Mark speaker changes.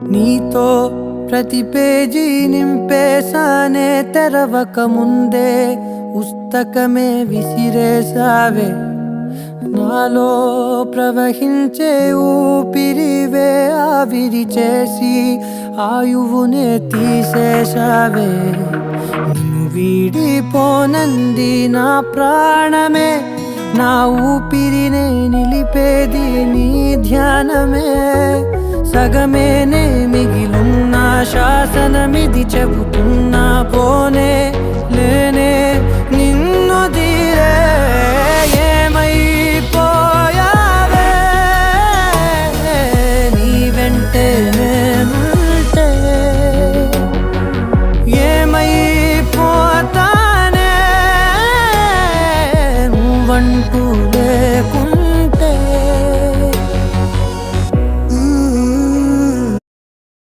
Speaker 1: నీతో ప్రతి పేజీ నింపేసానే తెరవక ముందే పుస్తకమే విసిరేసావే నాలో ప్రవహించే ఊపిరివే ఆవిరి చేసి ఆయువునే తీసేసావే నిన్ను వీడిపోనంది నా ప్రాణమే నా ఊపిరినే నిలిపేది నీ ధ్యానమే సగమేనే మిగిలున్న శాసనమిది చెబుతున్నా పోనే లేనే